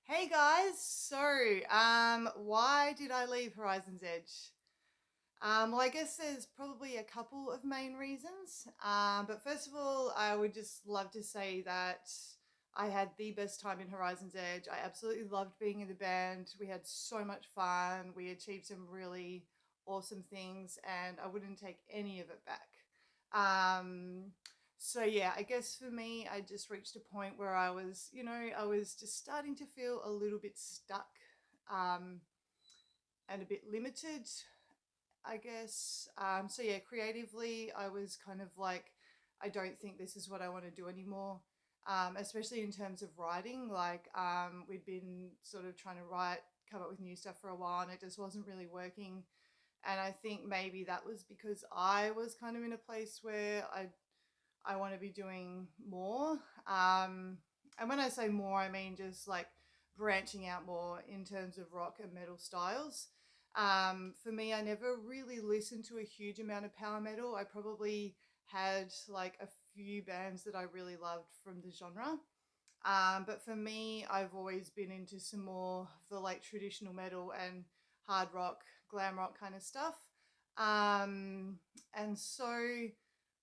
Hey guys, why did I leave Horizon's Edge? Well, I guess there's probably a couple of main reasons. But first of all, I would just love to say that I had the best time in Horizon's Edge. I absolutely loved being in the band. We had so much fun. We achieved some really awesome things, and I wouldn't take any of it back. Um, so yeah, I guess for me, I just reached a point where I was just starting to feel a little bit stuck, um, and a bit limited, I guess. So yeah, creatively, I was kind of like, I don't think this is what I want to do anymore. Especially in terms of writing, we'd been sort of trying to come up with new stuff for a while, and it just wasn't really working. And I think maybe that was because I was kind of in a place where I want to be doing more. And when I say more, I mean just like branching out more in terms of rock and metal styles. For me, I never really listened to a huge amount of power metal. I probably had like a few bands that I really loved from the genre. But for me, I've always been into some more of the like traditional metal and hard rock, glam rock kind of stuff. Um, and so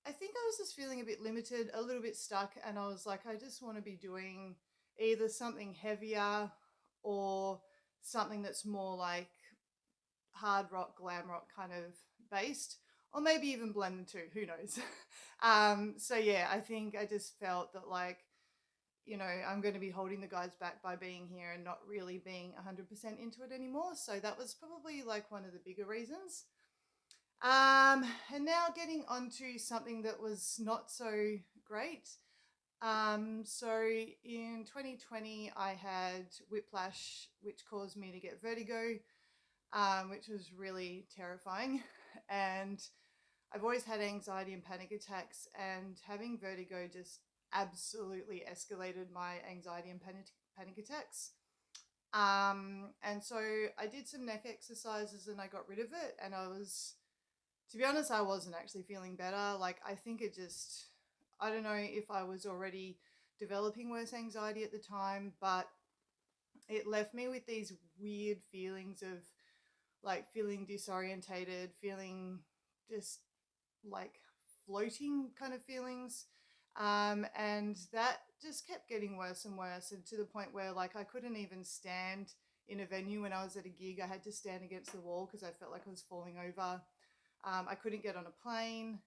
I think I was just feeling a bit limited, a little bit stuck, and I was like, I just want to be doing either something heavier or something that's more like hard rock, glam rock kind of based, or maybe even blend the two. Who knows? So yeah, I think I just felt that I'm going to be holding the guys back by being here and not really being 100% into it anymore. So that was probably like one of the bigger reasons. And now getting onto something that was not so great. So in 2020, I had whiplash, which caused me to get vertigo, which was really terrifying. And I've always had anxiety and panic attacks, and having vertigo just absolutely escalated my anxiety and panic attacks. And so I did some neck exercises and I got rid of it. And to be honest, I wasn't actually feeling better. Like, I think I don't know if I was already developing worse anxiety at the time, but it left me with these weird feelings of like feeling disorientated, feeling just like floating kind of feelings. And that just kept getting worse and worse, and to the point where like I couldn't even stand in a venue when I was at a gig. I had to stand against the wall because I felt like I was falling over. I couldn't get on a plane.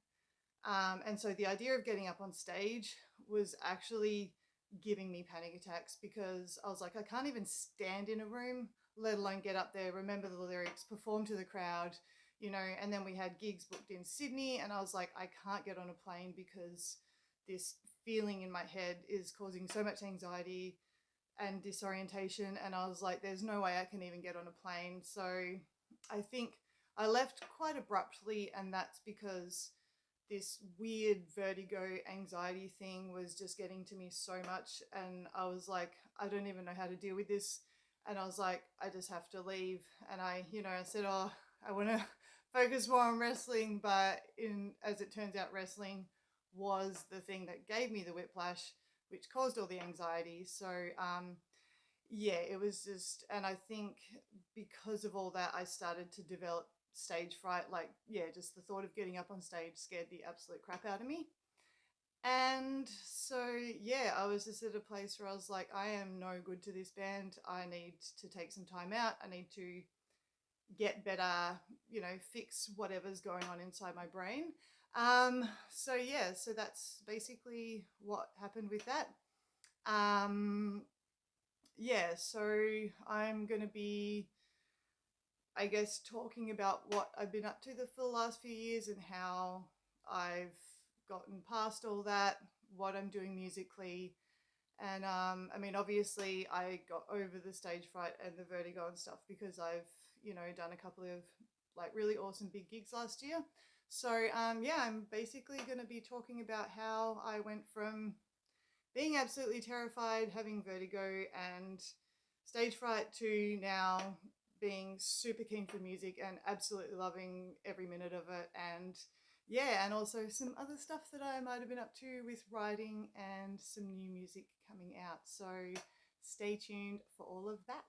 And so the idea of getting up on stage was actually giving me panic attacks because I was like, I can't even stand in a room, let alone get up there, remember the lyrics, perform to the crowd. And then we had gigs booked in Sydney, and I was like, I can't get on a plane because this feeling in my head is causing so much anxiety and disorientation. And I was like, there's no way I can even get on a plane. So I think I left quite abruptly, and that's because this weird vertigo anxiety thing was just getting to me so much. And I was like, I don't even know how to deal with this. And I was like, I just have to leave. And I said, oh, I want to focus more on wrestling. But as it turns out, wrestling was the thing that gave me the whiplash, which caused all the anxiety. So, yeah, it was just, and I think because of all that, I started to develop stage fright. Like, yeah, just the thought of getting up on stage scared the absolute crap out of me. And so, yeah, I was just at a place where I was like, I am no good to this band. I need to take some time out. I need to get better, fix whatever's going on inside my brain. So, yeah, so that's basically what happened with that. Um, yeah, so I'm going to be, I guess, talking about what I've been up to for the last few years and how I've gotten past all that, what I'm doing musically. And I mean, obviously, I got over the stage fright and the vertigo and stuff because I've, done a couple of like really awesome big gigs last year. So, yeah, I'm basically going to be talking about how I went from being absolutely terrified, having vertigo and stage fright, to now being super keen for music and absolutely loving every minute of it. And yeah, and also some other stuff that I might have been up to with writing and some new music coming out. So stay tuned for all of that.